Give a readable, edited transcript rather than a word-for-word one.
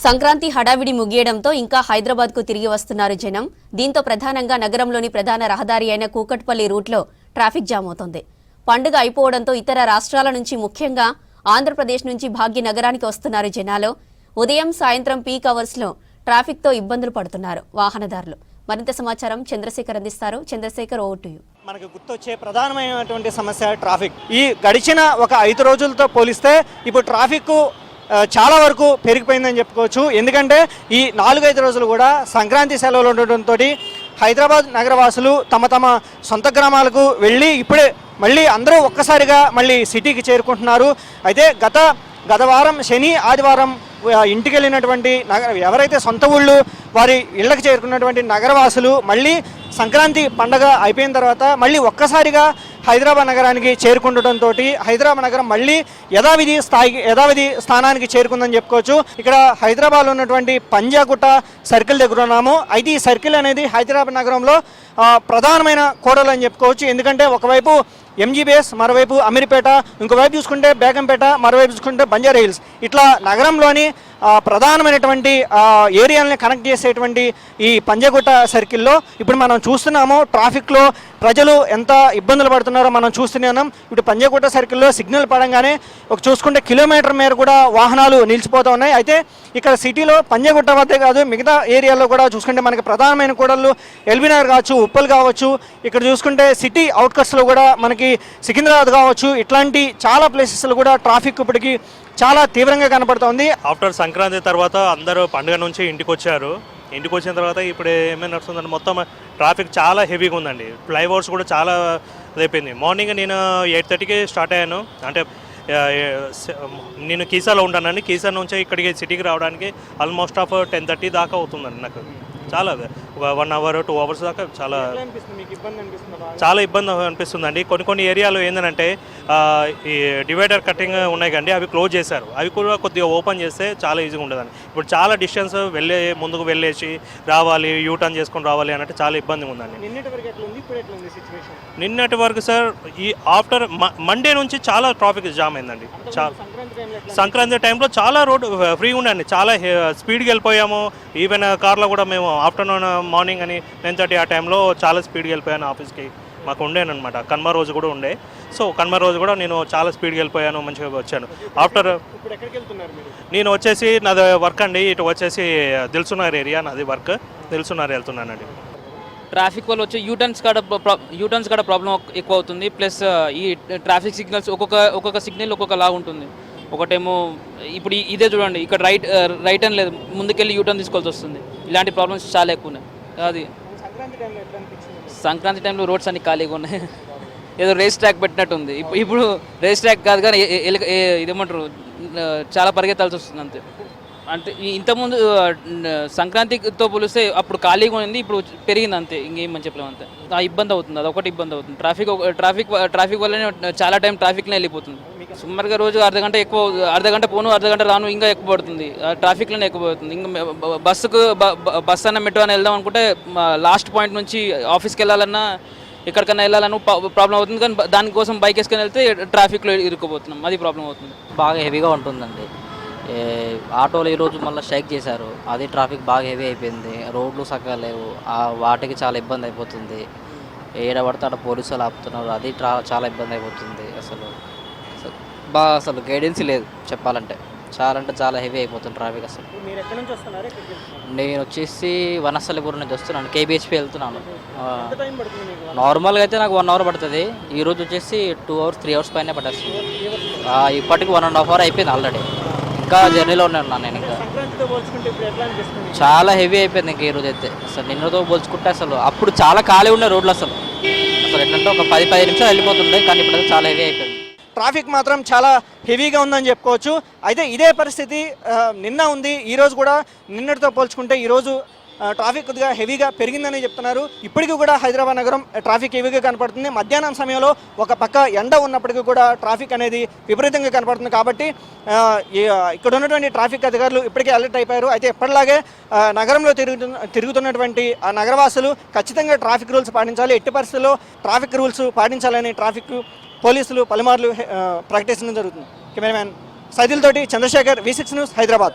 సంక్రాంతి హడావిడి ముగియడంతో ఇంకా హైదరాబాద్కు తిరిగి వస్తున్నారు జనం. దీంతో ప్రధానంగా నగరంలోని ప్రధాన రహదారి అయిన కూకట్పల్లి రూట్లో ట్రాఫిక్ జామ్ అవుతోంది. పండుగ అయిపోవడంతో ఇతర రాష్ట్రాల నుంచి, ముఖ్యంగా ఆంధ్రప్రదేశ్ నుంచి భాగ్యనగరానికి వస్తున్నారు జనాలు. ఉదయం సాయంత్రం పీక్ అవర్స్లో ట్రాఫిక్తో ఇబ్బందులు పడుతున్నారు వాహనదారులు. మరింత సమాచారం చంద్రశేఖర్ అందిస్తారు. Chandrashekhar, over to you. మనకు గుర్తొచ్చే ప్రధానమైనటువంటి సమస్య ట్రాఫిక్. ఈ గడిచిన ఒక 5 రోజులతో పోలిస్తే ఇప్పుడు ట్రాఫిక్ చాలా వరకు పెరిగిపోయిందని చెప్పుకోవచ్చు. ఎందుకంటే ఈ 4-5 రోజులు కూడా సంక్రాంతి సెలవులు ఉండటంతో హైదరాబాద్ నగరవాసులు తమ తమ సొంత గ్రామాలకు వెళ్ళి ఇప్పుడే మళ్ళీ అందరూ ఒక్కసారిగా మళ్ళీ సిటీకి చేరుకుంటున్నారు. అయితే గత వారం శని ఆదివారం ఇంటికి వెళ్ళినటువంటి ఎవరైతే సొంత ఊళ్ళు వారి ఇళ్లకు చేరుకున్నటువంటి నగరవాసులు మళ్ళీ సంక్రాంతి పండగ అయిపోయిన తర్వాత మళ్ళీ ఒక్కసారిగా హైదరాబాద్ నగరానికి చేరుకుండటంతో హైదరాబాద్ నగరం మళ్ళీ యథావిధి స్థానానికి చేరుకుందని చెప్పుకోవచ్చు. ఇక్కడ హైదరాబాద్లో ఉన్నటువంటి పంజాగుట్ట సర్కిల్ దగ్గర ఉన్నాము. అయితే ఈ సర్కిల్ అనేది హైదరాబాద్ నగరంలో ప్రధానమైన కూడలు అని చెప్పుకోవచ్చు. ఎందుకంటే ఒకవైపు ఎంజీబీఎస్, మరోవైపు అమీర్పేట, ఇంకోవైపు చూసుకుంటే బేగంపేట, మరోవైపు చూసుకుంటే బంజారా హిల్స్, ఇట్లా నగరంలోని ప్రధానమైనటువంటి ఏరియాలని కనెక్ట్ చేసేటువంటి ఈ పంజాగుట్ట సర్కిల్లో ఇప్పుడు మనం చూస్తున్నాము. ట్రాఫిక్లో ప్రజలు ఎంత ఇబ్బందులు పడుతున్నారో మనం చూస్తూనే ఉన్నాం. ఇప్పుడు పంజాగుట్ట సర్కిల్లో సిగ్నల్ పడంగానే చూసుకుంటే కిలోమీటర్ మేర కూడా వాహనాలు నిలిచిపోతూ ఉన్నాయి. అయితే ఇక్కడ సిటీలో పంజాగుట్ట వద్దే కాదు, మిగతా ఏరియాలో కూడా చూసుకుంటే మనకి ప్రధానమైన కూడళ్ళు ఎల్బీనగర్ కావచ్చు, ఉప్పల్ కావచ్చు, ఇక్కడ చూసుకుంటే సిటీ అవుట్కట్స్లో కూడా మనకి సికింద్రాబాద్ కావచ్చు, ఇట్లాంటి చాలా ప్లేసెస్లో కూడా ట్రాఫిక్ ఇప్పటికీ చాలా తీవ్రంగా కనపడుతోంది. ఆఫ్టర్ సంక్రాంతి తర్వాత అందరూ పండుగ నుంచి ఇంటికి వచ్చారు. ఇంటికి వచ్చిన తర్వాత ఇప్పుడు ఏమైనా నడుస్తుందంటే మొత్తం ట్రాఫిక్ చాలా హెవీగా ఉందండి. ఫ్లైఓవర్స్ కూడా చాలా అయిపోయింది. మార్నింగ్ నేను 8:30కి స్టార్ట్ అయ్యాను. అంటే నేను కీసాలో ఉంటానండి. కీసా నుంచి ఇక్కడికి సిటీకి రావడానికి ఆల్మోస్ట్ 10:30 దాకా అవుతుందండి. నాకు చాలా ఒక 1 అవర్ 2 అవర్స్ దాకా చాలా ఇబ్బంది అనిపిస్తుందండి. కొన్ని ఏరియాలో ఏంటంటే ఈ డివైడర్ కటింగ్ ఉన్నాయి కండి, అవి క్లోజ్ చేశారు. అవి కూడా కొద్దిగా ఓపెన్ చేస్తే చాలా ఈజీగా ఉండదండి. ఇప్పుడు చాలా డిస్టెన్స్ ముందుకు వెళ్ళేసి రావాలి, యూటర్న్ చేసుకొని రావాలి అన్నట్టు చాలా ఇబ్బందిగా ఉందండి. నిన్నటి వరకు సార్ ఈ ఆఫ్టర్ మండే నుంచి చాలా ట్రాఫిక్ జామ్ అయిందండి. సంక్రాంతి టైంలో చాలా రోడ్డు ఫ్రీగా ఉండండి, చాలా స్పీడ్కి వెళ్ళిపోయాము. ఈవెన్ కార్లో కూడా మేము ఆఫ్టర్నూన్ మార్నింగ్ అని 9:30 ఆ టైంలో చాలా స్పీడ్కి వెళ్ళిపోయాను ఆఫీస్కి. మాకు ఉండేనమాట కన్మ రోజు కూడా ఉండే. సో కన్మ రోజు కూడా నేను చాలా స్పీడ్కి వెళ్ళిపోయాను, మంచిగా వచ్చాను. ఆఫ్టర్ నేను వచ్చేసి నాది వర్క్ అండి, ఇటు వచ్చేసి దిల్సునగర్ ఏరియా నాది వర్క్, దిల్సునగర్ వెళ్తున్నానండి. ట్రాఫిక్ వల్ల వచ్చే యూటర్న్స్ కాడ ప్రాబ్లం ఎక్కువ అవుతుంది. ప్లస్ ఈ ట్రాఫిక్ సిగ్నల్స్ ఒక్కొక్క సిగ్నల్ ఒక్కొక్క లాగా ఉంటుంది. ఒకటేమో ఇప్పుడు ఇదే చూడండి, ఇక్కడ రైట్ అని లేదు, ముందుకెళ్ళి యూటర్న్ తీసుకోవాల్సి వస్తుంది. ఇలాంటి ప్రాబ్లమ్స్ చాలా ఎక్కువ ఉన్నాయి. అది సంక్రాంతి టైంలో రోడ్స్ అన్ని ఖాళీగా ఉన్నాయి. ఏదో రేస్ ట్రాక్ పెట్టినట్టుంది. ఇప్పుడు రేస్ ట్రాక్ కాదు కానీ ఇదేమంటారు, చాలా పరిగెత్తాల్సి వస్తుంది అంతే. అంటే ఇంతకుముందు సంక్రాంతితో పోలిస్తే అప్పుడు ఖాళీగా ఉంది, ఇప్పుడు పెరిగింది అంతే, ఇంకేమని చెప్పలేము అంతే. ఆ ఇబ్బంది అవుతుంది, అది ఒకటి ఇబ్బంది అవుతుంది. ట్రాఫిక్ వల్లనే చాలా టైం ట్రాఫిక్లో వెళ్ళిపోతుంది. సుమారుగా రోజు అర్ధగంట పోను, అర్ధగంట రాను, ఇంకా ఎక్కువ పడుతుంది. ట్రాఫిక్లోనే ఎక్కువ పడుతుంది. ఇంకా బస్ అన్న మెట్రో అని వెళ్దాం అనుకుంటే లాస్ట్ పాయింట్ నుంచి ఆఫీస్కి వెళ్ళాలన్నా ఎక్కడికన్నా వెళ్ళాలని ప్రాబ్లం అవుతుంది. కానీ దానికోసం బైక్ వేసుకొని వెళ్తే ట్రాఫిక్లో ఇరుక్కుపోతున్నాం, అది ప్రాబ్లం అవుతుంది. బాగా హెవీగా ఉంటుందండి. ఆటోలు ఈరోజు మళ్ళీ స్ట్రైక్ చేశారు, అది ట్రాఫిక్ బాగా హెవీ అయిపోయింది. రోడ్లు సక్కగా లేవు, వాటికి చాలా ఇబ్బంది అయిపోతుంది. ఏడబడితే అక్కడ పోలీసులు ఆపుతున్నారు, అది చాలా ఇబ్బంది అయిపోతుంది. అసలు గైడెన్స్ లేదు చెప్పాలంటే. చాలా హెవీ అయిపోతుంది ట్రాఫిక్. అసలు నేను వచ్చేసి వనస్థలిపురం నుంచి వస్తున్నాను, కేబిహెచ్పి వెళ్తున్నాను. నార్మల్గా అయితే నాకు 1 అవర్ పడుతుంది. ఈరోజు వచ్చేసి 2 అవర్స్ 3 అవర్స్ పైన పట్టేస్తుంది. ఇప్పటికి 1.5 అవర్ అయిపోయింది ఆల్రెడీ. ఇంకా జర్నీలోనే ఉన్నాను నేను. ఇంకా చాలా హెవీ అయిపోయింది ఇంకా ఈరోజు అయితే. అసలు నిన్నతో పోల్చుకుంటే అసలు అప్పుడు చాలా ఖాళీ ఉండే రోడ్లు. అసలు ఎట్లంటే ఒక 10-15 నిమిషాలు వెళ్ళిపోతుండే, కానీ ఇప్పుడు చాలా హెవీ అయిపోయింది. ట్రాఫిక్ మాత్రం చాలా హెవీగా ఉందని చెప్పుకోవచ్చు. అయితే ఇదే పరిస్థితి నిన్న ఉంది. ఈరోజు కూడా నిన్నటితో పోల్చుకుంటే ఈరోజు ట్రాఫిక్ కొద్దిగా హెవీగా పెరిగిందని చెప్తున్నారు. ఇప్పటికీ కూడా హైదరాబాద్ నగరం ట్రాఫిక్ హెవీగా కనపడుతుంది. మధ్యాహ్నం సమయంలో ఒక పక్క ఎండ ఉన్నప్పటికీ కూడా ట్రాఫిక్ అనేది విపరీతంగా కనపడుతుంది. కాబట్టి ఇక్కడ ఉన్నటువంటి ట్రాఫిక్ అధికారులు ఇప్పటికే అలర్ట్ అయిపోయారు. అయితే ఎప్పటిలాగే నగరంలో తిరుగుతున్నటువంటి నగరవాసులు ఖచ్చితంగా ట్రాఫిక్ రూల్స్ పాటించాలి. ఎట్టి పరిస్థితుల్లో ట్రాఫిక్ రూల్స్ పాటించాలని ట్రాఫిక్ పోలీసులు పలుమార్లు ప్రకటించడం జరుగుతుంది. కెమెరామ్యాన్ సైదుల్ తోటి చంద్రశేఖర్, V6 న్యూస్, హైదరాబాద్.